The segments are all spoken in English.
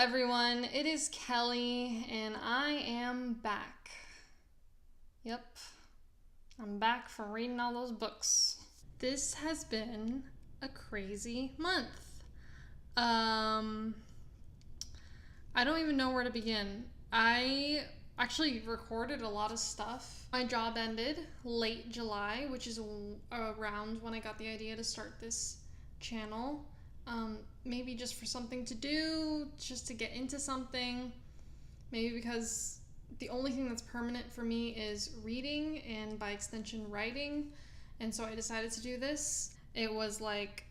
everyone, it is Kelly and I am back. Yep, I'm back from reading all those books. This has been a crazy month. I don't even know where to begin. I actually recorded a lot of stuff. My job ended late July, which is around when I got the idea to start this channel. Maybe just for something to do, just to get into something. Maybe because the only thing that's permanent for me is reading and by extension writing. And so I decided to do this. It was like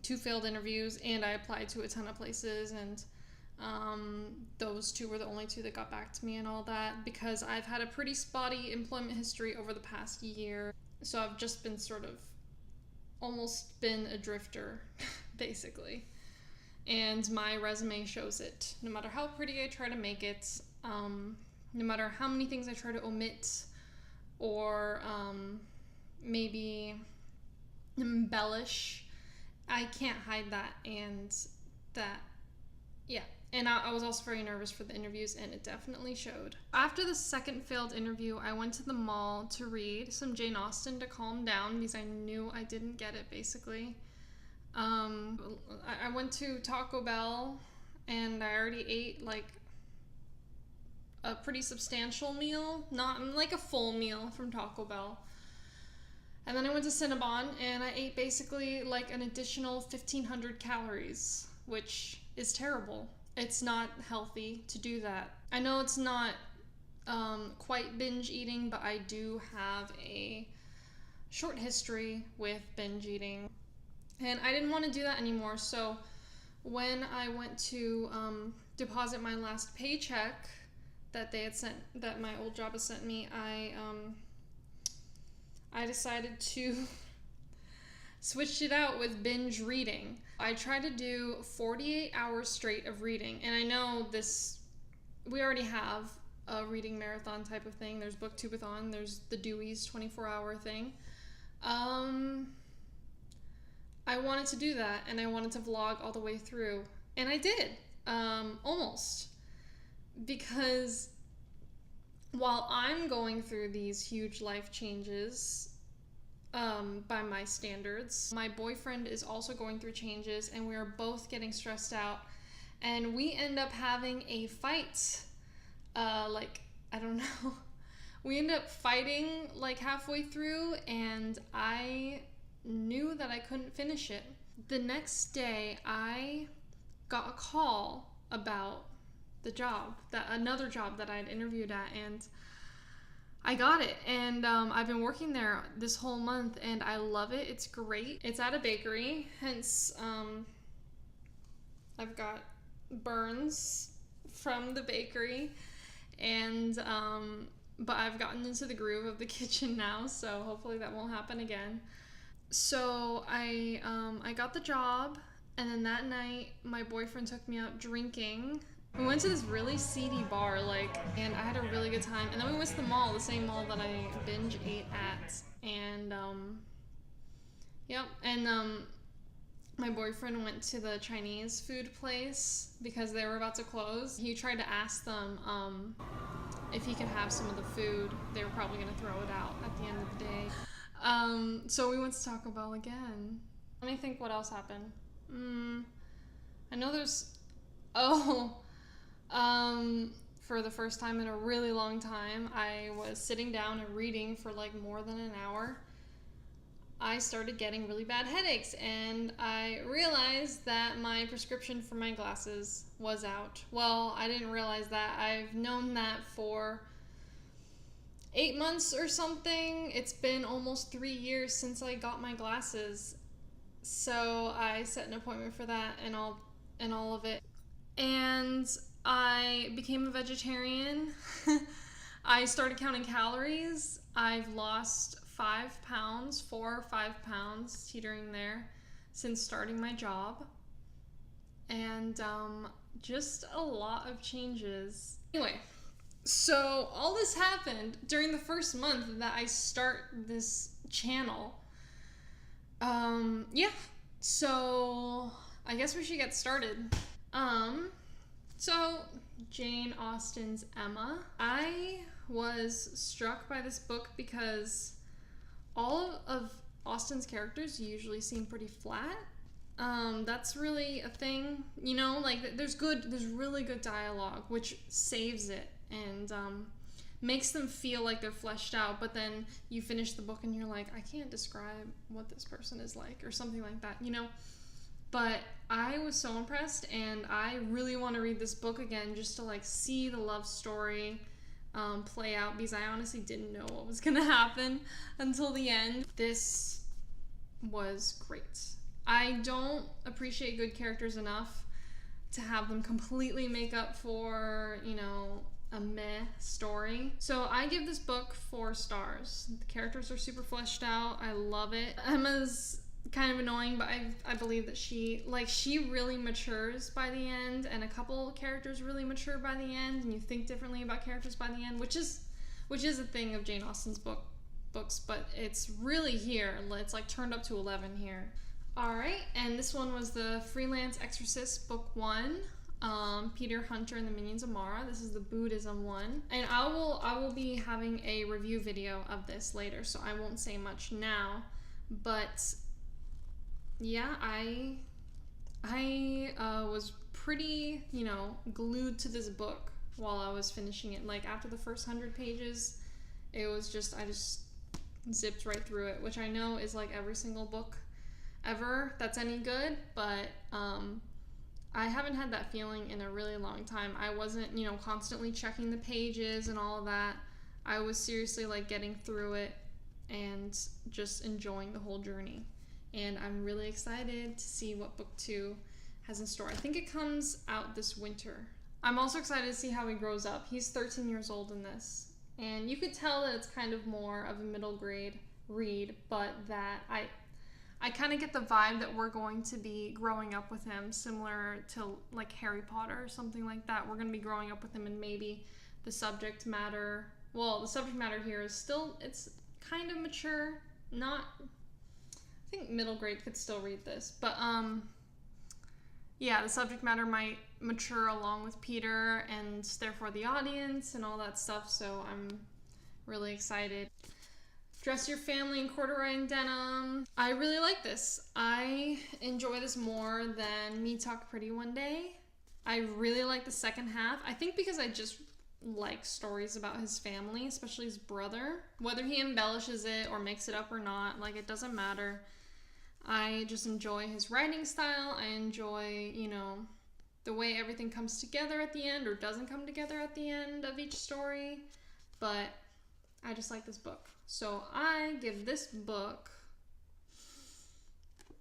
2 failed interviews and I applied to a ton of places, and those 2 were the only 2 that got back to me and all that, because I've had a pretty spotty employment history over the past year. So I've just been sort of almost been a drifter, basically. And my resume shows it. No matter how pretty I try to make it, no matter how many things I try to omit or maybe embellish, I can't hide that. And that, yeah. And I was also very nervous for the interviews, and it definitely showed. After the second failed interview, I went to the mall to read some Jane Austen to calm down because I knew I didn't get it, basically. I went to Taco Bell, and I already ate like a pretty substantial meal, not like a full meal from Taco Bell. And then I went to Cinnabon, and I ate basically like an additional 1,500 calories, which is terrible. It's not healthy to do that. I know it's not quite binge eating, but I do have a short history with binge eating. And I didn't want to do that anymore, so when I went to deposit my last paycheck that they had sent, that my old job had sent me, I decided to switch it out with binge reading. I tried to do 48 hours straight of reading, and I know this, we already have a reading marathon type of thing. There's Booktubeathon, there's the Dewey's 24-hour thing. I wanted to do that, and I wanted to vlog all the way through, and I did, almost, because while I'm going through these huge life changes, by my standards, my boyfriend is also going through changes, and we are both getting stressed out, and we end up having a fight, I don't know, we end up fighting like halfway through, and I knew that I couldn't finish it. The next day, I got a call about the job, another job that I had interviewed at, and I got it. And I've been working there this whole month, and I love it. It's great. It's at a bakery, hence I've got burns from the bakery, and but I've gotten into the groove of the kitchen now, so hopefully that won't happen again. So I got the job, and then that night my boyfriend took me out drinking. We went to this really seedy bar, and I had a really good time. And then we went to the mall, the same mall that I binge ate at. And yep. And my boyfriend went to the Chinese food place because they were about to close. He tried to ask them if he could have some of the food. They were probably gonna throw it out at the end of the day. So we went to Taco Bell again. Let me think what else happened. I know there's, for the first time in a really long time, I was sitting down and reading for like more than an hour. I started getting really bad headaches, and I realized that my prescription for my glasses was out. Well, I didn't realize that. I've known that for 8 months or something. It's been almost 3 years since I got my glasses. So I set an appointment for that and all of it. And I became a vegetarian. I started counting calories. I've lost 5 pounds, 4 or 5 pounds, teetering there, since starting my job. And just a lot of changes. Anyway, so all this happened during the first month that I start this channel. Yeah, so I guess we should get started. So, Jane Austen's Emma. I was struck by this book because all of Austen's characters usually seem pretty flat. That's really a thing, you know, like there's really good dialogue, which saves it and makes them feel like they're fleshed out, but then you finish the book and you're like, I can't describe what this person is like, or something like that, you know? But I was so impressed, and I really want to read this book again just to like see the love story play out, because I honestly didn't know what was gonna happen until the end. This was great. I don't appreciate good characters enough to have them completely make up for, you know, a meh story. So I give this book 4 stars. The characters are super fleshed out. I love it. Emma's kind of annoying, but I believe that she really matures by the end, and a couple characters really mature by the end, and you think differently about characters by the end, which is a thing of Jane Austen's books, but it's really here. It's like turned up to 11 here. Alright, and this one was the Freelance Exorcist Book 1, Peter Hunter and the Minions of Mara. This is the Buddhism one, and I will be having a review video of this later, so I won't say much now, but yeah, I was pretty, you know, glued to this book while I was finishing it. Like after the first 100 pages, it was just, I just zipped right through it, which I know is like every single book ever that's any good, but I haven't had that feeling in a really long time. I wasn't, you know, constantly checking the pages and all of that. I was seriously like getting through it and just enjoying the whole journey. And I'm really excited to see what book 2 has in store. I think it comes out this winter. I'm also excited to see how he grows up. He's 13 years old in this, and you could tell that it's kind of more of a middle grade read, but that I kind of get the vibe that we're going to be growing up with him, similar to like Harry Potter or something like that. We're going to be growing up with him, and maybe the subject matter here is still, it's kind of mature, not, I think middle grade could still read this, but yeah, the subject matter might mature along with Peter and therefore the audience and all that stuff, so I'm really excited. Dress Your Family in Corduroy and Denim. I really like this. I enjoy this more than Me Talk Pretty One Day. I really like the second half. I think because I just like stories about his family, especially his brother. Whether he embellishes it or makes it up or not, like, it doesn't matter. I just enjoy his writing style. I enjoy, you know, the way everything comes together at the end or doesn't come together at the end of each story. But I just like this book. So I give this book,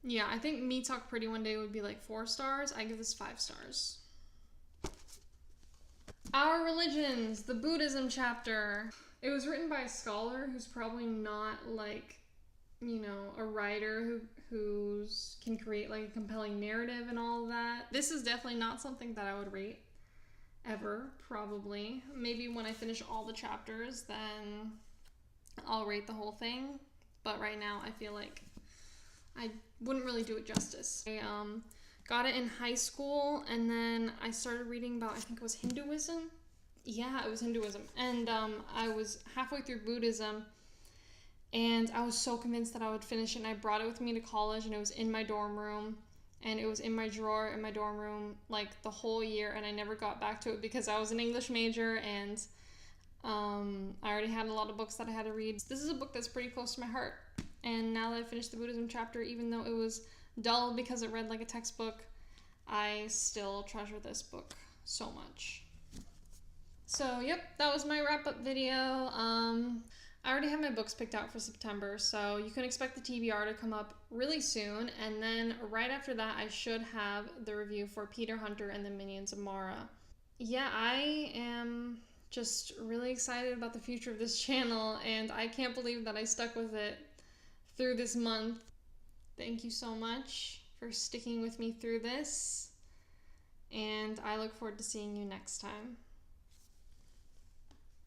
yeah, I think Me Talk Pretty One Day would be like 4 stars. I give this 5 stars. Our Religions, the Buddhism chapter. It was written by a scholar who's probably not like, you know, a writer who can create like a compelling narrative and all of that. This is definitely not something that I would rate ever, probably. Maybe when I finish all the chapters, then I'll rate the whole thing. But right now, I feel like I wouldn't really do it justice. I got it in high school, and then I started reading about, I think it was Hinduism. Yeah, it was Hinduism. And I was halfway through Buddhism, and I was so convinced that I would finish it, and I brought it with me to college, and it was in my dorm room, and it was in my drawer in my dorm room like the whole year, and I never got back to it because I was an English major, and I already had a lot of books that I had to read. This is a book that's pretty close to my heart, and now that I finished the Buddhism chapter, even though it was dull because it read like a textbook, I still treasure this book so much. So yep, that was my wrap-up video. I already have my books picked out for September, so you can expect the TBR to come up really soon, and then right after that I should have the review for Peter Hunter and the Minions of Mara. Yeah, I am just really excited about the future of this channel, and I can't believe that I stuck with it through this month. Thank you so much for sticking with me through this, and I look forward to seeing you next time.